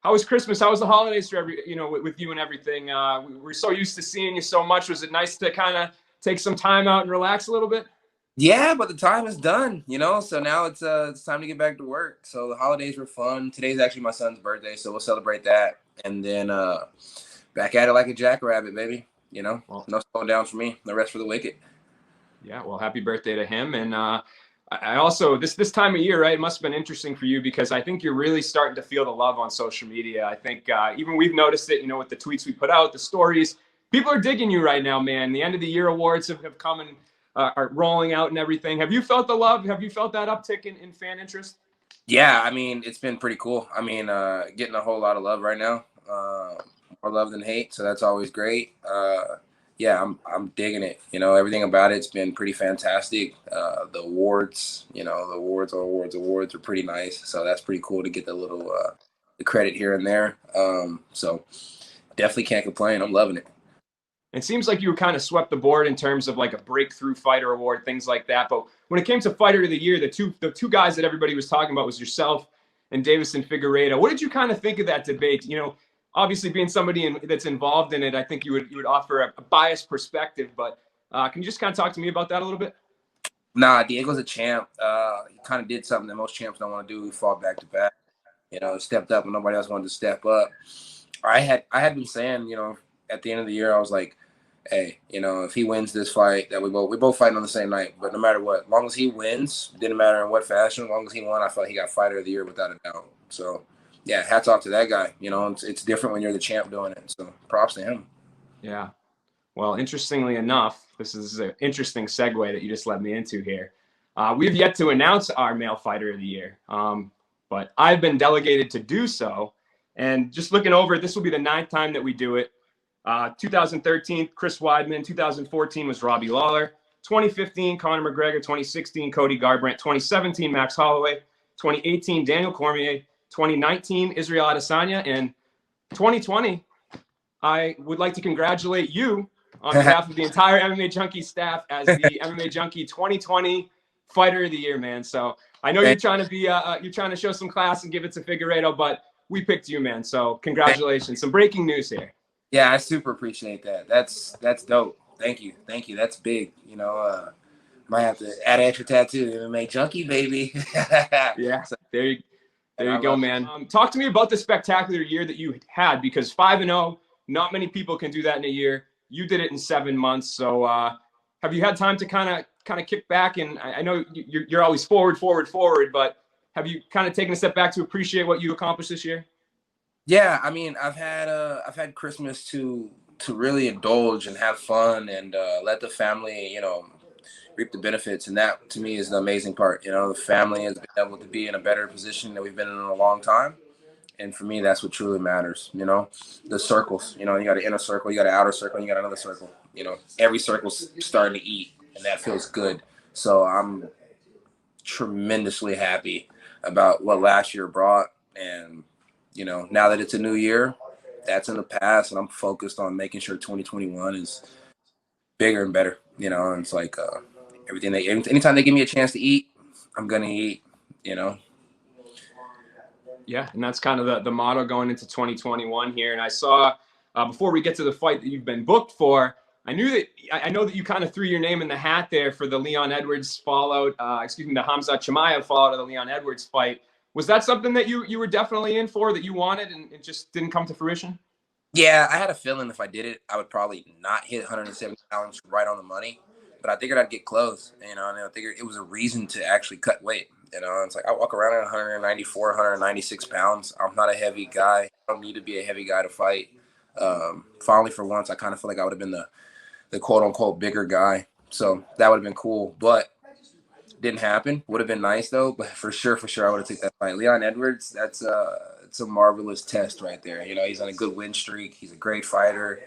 how was Christmas? How was the holidays for with you and everything? We're so used to seeing you so much. Was it nice to kind of take some time out and relax a little bit? Yeah, but the time is done, so now it's time to get back to work. So the holidays were fun. Today's actually my son's birthday, so we'll celebrate that. And then back at it like a jackrabbit, baby. Well, no slowing down for me. No rest for the wicked. yeah, well, happy birthday to him. And I also, this time of year, right, it must have been interesting for you because I think you're really starting to feel the love on social media. I think even we've noticed it, with the tweets we put out, the stories. People are digging you right now, man. The end of the year awards have come and are rolling out and everything. Have you felt the love? Have you felt that uptick in fan interest? Yeah, I mean, it's been pretty cool. I mean, getting a whole lot of love right now. More love than hate, so that's always great. Yeah, I'm digging it. Everything about it's been pretty fantastic. The awards, the awards are pretty nice. So that's pretty cool to get the little the credit here and there. So definitely can't complain. I'm loving it. It seems like you were kind of swept the board in terms of like a breakthrough fighter award, things like that. But when it came to fighter of the year, the two guys that everybody was talking about was yourself and Davison Figueiredo. What did you kind of think of that debate? Obviously being somebody that's involved in it, I think you would offer a biased perspective. But can you just kind of talk to me about that a little bit? Nah, Diego's a champ. He kind of did something that most champs don't want to do. He fought back to back. Stepped up when nobody else wanted to step up. I had been saying, at the end of the year, I was like, hey, if he wins this fight, that we both fighting on the same night. But no matter what, as long as he wins, didn't matter in what fashion. As long as he won, I felt he got fighter of the year without a doubt. So, yeah, hats off to that guy. It's different when you're the champ doing it. So, props to him. Yeah. Well, interestingly enough, this is an interesting segue that you just led me into here. We've yet to announce our male fighter of the year, but I've been delegated to do so. And just looking over, this will be the 9th time that we do it. 2013, Chris Weidman. 2014 was Robbie Lawler. 2015, Conor McGregor. 2016, Cody Garbrandt. 2017, Max Holloway. 2018, Daniel Cormier. 2019, Israel Adesanya. And 2020, I would like to congratulate you on behalf of the entire MMA Junkie staff as the MMA Junkie 2020 Fighter of the Year, man. So I know you're trying to show some class and give it to Figueiredo, but we picked you, man. So congratulations. Some breaking news here. Yeah, I super appreciate that. That's dope. Thank you. That's big. Might have to add an extra tattoo. MMA Junkie, baby. Yeah, so there you go, man. Talk to me about the spectacular year that you had, because 5-0, not many people can do that in a year. You did it in 7 months. So have you had time to kind of kick back? And I know you're always forward, but have you kind of taken a step back to appreciate what you accomplished this year? Yeah, I mean, I've had Christmas to really indulge and have fun and let the family, reap the benefits. And that, to me, is the amazing part. The family has been able to be in a better position than we've been in a long time. And for me, that's what truly matters. The circles, you got an inner circle, you got an outer circle, and you got another circle. Every circle's starting to eat, and that feels good. So I'm tremendously happy about what last year brought. And now that it's a new year, that's in the past, and I'm focused on making sure 2021 is bigger and better. And it's like anytime they give me a chance to eat, I'm gonna eat. Yeah, and that's kind of the motto going into 2021 here. And I saw before we get to the fight that you've been booked for, I know that you kind of threw your name in the hat there for the Leon Edwards fallout. The Hamza Chimaev fallout of the Leon Edwards fight. Was that something that you were definitely in for, that you wanted, and it just didn't come to fruition? Yeah, I had a feeling if I did it, I would probably not hit 170 pounds right on the money. But I figured I'd get close, and I figured it was a reason to actually cut weight. It's like I walk around at 194, 196 pounds. I'm not a heavy guy. I don't need to be a heavy guy to fight. Finally, for once, I kind of feel like I would have been the quote-unquote bigger guy. So that would have been cool, but didn't happen. Would have been nice though, but for sure I would have taken that fight. Leon Edwards, it's a marvelous test right there. He's on a good win streak. He's a great fighter.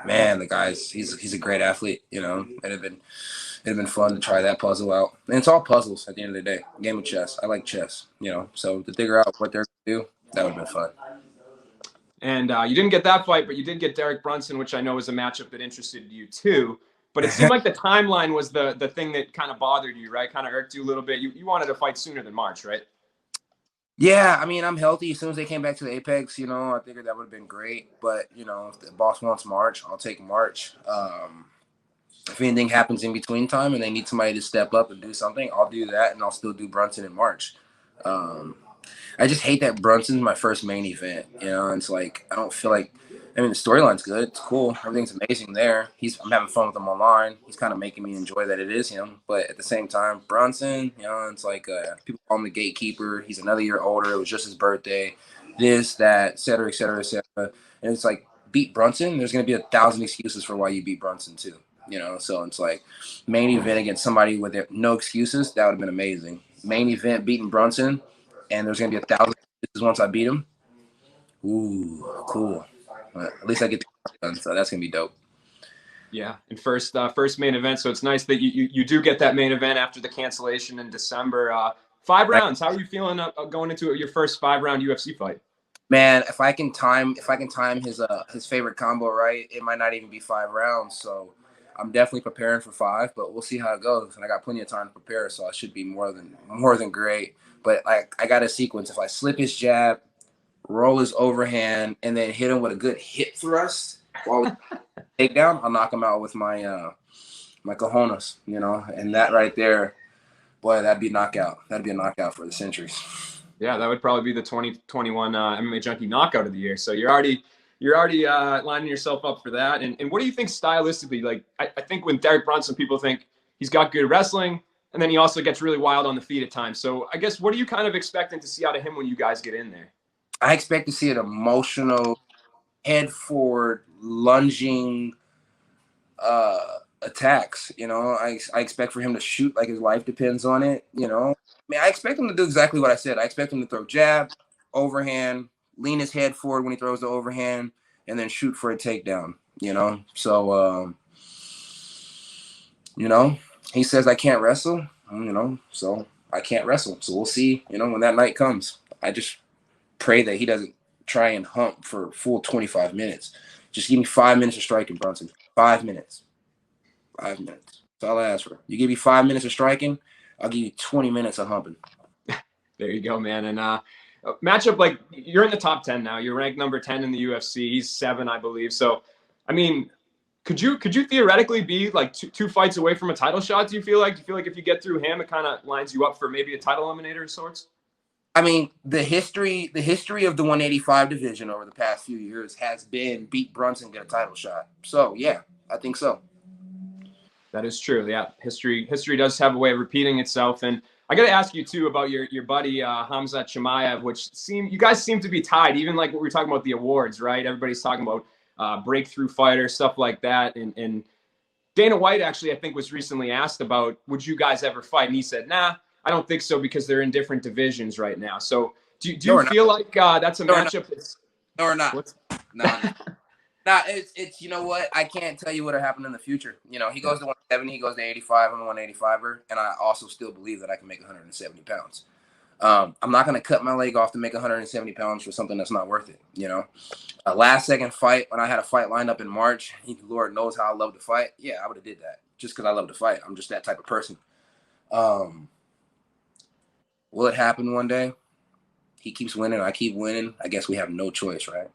Man, the guy's he's a great athlete. It'd have been fun to try that puzzle out. And it's all puzzles at the end of the day. Game of chess. I like chess. So to figure out what they're gonna do, that would have been fun. And you didn't get that fight, but you did get Derek Brunson, which I know was a matchup that interested you too. But it seemed like the timeline was the thing that kind of bothered you, right? Kind of irked you a little bit. You wanted to fight sooner than March, right? Yeah, I mean, I'm healthy. As soon as they came back to the Apex, I figured that would have been great. But if the boss wants March, I'll take March. If anything happens in between time and they need somebody to step up and do something, I'll do that, and I'll still do Brunson in March. Um, I just hate that Brunson's my first main event. It's like I don't feel like. I mean, the storyline's good. It's cool. Everything's amazing there. I'm having fun with him online. He's kind of making me enjoy that it is him. But at the same time, Brunson, it's like people call him the gatekeeper. He's another year older. It was just his birthday. This, that, et cetera, et cetera, et cetera. And it's like, beat Brunson. There's going to be 1,000 excuses for why you beat Brunson too. So it's like main event against somebody with no excuses. That would have been amazing. Main event beating Brunson, and there's going to be 1,000 excuses once I beat him. Ooh, cool. At least I get the done, so that's gonna be dope. Yeah, and first main event. So it's nice that you do get that main event after the cancellation in December. 5 rounds. How are you feeling going into your first 5-round UFC fight? Man, if I can time his favorite combo right, it might not even be 5 rounds. So I'm definitely preparing for 5, but we'll see how it goes. And I got plenty of time to prepare, so I should be more than great. But I got a sequence. If I slip his jab, roll his overhand, and then hit him with a good hip thrust while we take down, I'll knock him out with my my cojones, and that right there, boy, that'd be a knockout. That'd be a knockout for the centuries. Yeah, that would probably be the 2021 MMA Junkie knockout of the year. So you're already lining yourself up for that. And what do you think stylistically? Like, I think when Derek Brunson, people think he's got good wrestling, and then he also gets really wild on the feet at times. So I guess what are you kind of expecting to see out of him when you guys get in there? I expect to see an emotional, head forward, lunging attacks. I expect for him to shoot like his life depends on it. I expect him to do exactly what I said. I expect him to throw jab, overhand, lean his head forward when he throws the overhand, and then shoot for a takedown. So he says I can't wrestle. So I can't wrestle. So we'll see. When that night comes, I just pray that he doesn't try and hump for full 25 minutes. Just give me 5 minutes of striking, Brunson. 5 minutes. 5 minutes. That's all I ask for. You give me 5 minutes of striking, I'll give you 20 minutes of humping. There you go, man. And matchup, like, you're in the top 10 now. You're ranked number 10 in the UFC. He's 7, I believe. So, I mean, could you theoretically be like two fights away from a title shot? Do you feel like if you get through him, it kind of lines you up for maybe a title eliminator of sorts? I mean, the history of the 185 division over the past few years has been beat Brunson, get a title shot. So yeah, I think so. That is true. Yeah, history does have a way of repeating itself. And I got to ask you too about your buddy Hamzat Chimaev, which you guys seem to be tied. Even like what we were talking about the awards, right? Everybody's talking about breakthrough fighter, stuff like that. And Dana White actually, I think, was recently asked about would you guys ever fight, and he said, "Nah, I don't think so because they're in different divisions right now." So do you feel like that's a matchup? No, or not. No. Nah, it's you know what? I can't tell you what'll happen in the future. He goes to 170, he goes to 85. I'm a 185er, and I also still believe that I can make 170 pounds. I'm not going to cut my leg off to make 170 pounds for something that's not worth it. A last second fight when I had a fight lined up in March. Lord knows how I love to fight. Yeah, I would have did that just because I love to fight. I'm just that type of person. Will it happen one day? He keeps winning. I keep winning. I guess we have no choice, right?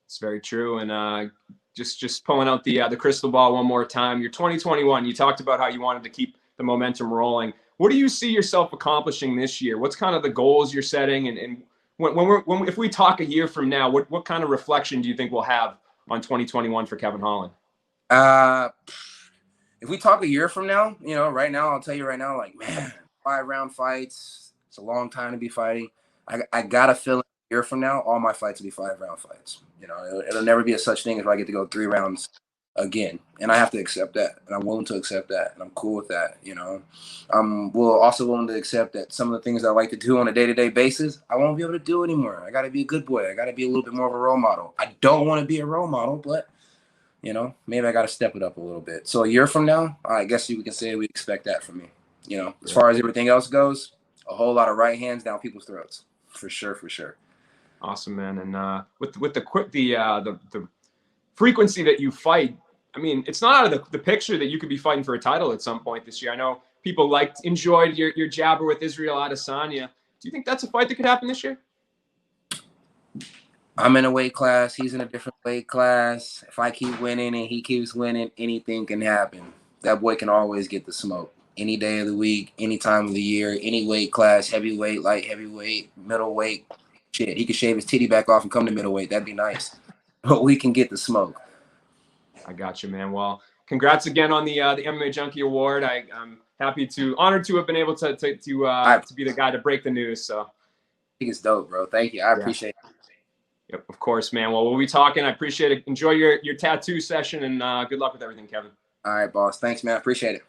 It's very true. And just pulling out the crystal ball one more time. You're 2021. You talked about how you wanted to keep the momentum rolling. What do you see yourself accomplishing this year? What's kind of the goals you're setting? And if we talk a year from now, what kind of reflection do you think we'll have on 2021 for Kevin Holland? If we talk a year from now, right now, I'll tell you right now, like, man, 5-round fights. It's a long time to be fighting. I got a feeling a year from now, all my fights will be 5-round fights. It'll never be a such thing as I get to go 3 rounds again. And I have to accept that. And I'm willing to accept that. And I'm cool with that, I'm also willing to accept that some of the things I like to do on a day-to-day basis, I won't be able to do anymore. I got to be a good boy. I got to be a little bit more of a role model. I don't want to be a role model, but, maybe I got to step it up a little bit. So a year from now, I guess you can say we expect that from me. As far as everything else goes, a whole lot of right hands down people's throats. For sure. Awesome, man. And with the frequency that you fight, I mean, it's not out of the picture that you could be fighting for a title at some point this year. I know people enjoyed your jabber with Israel Adesanya. Do you think that's a fight that could happen this year? I'm in a weight class. He's in a different weight class. If I keep winning and he keeps winning, anything can happen. That boy can always get the smoke. Any day of the week, any time of the year, any weight class, heavyweight, light heavyweight, middleweight. Shit, he could shave his titty back off and come to middleweight. That'd be nice. But we can get the smoke. I got you, man. Well, congrats again on the MMA Junkie Award. I'm honored to have been able to be the guy to break the news. So I think it's dope, bro. Thank you. I appreciate it. Yep, of course, man. Well, we'll be talking. I appreciate it. Enjoy your tattoo session, and good luck with everything, Kevin. All right, boss. Thanks, man. I appreciate it.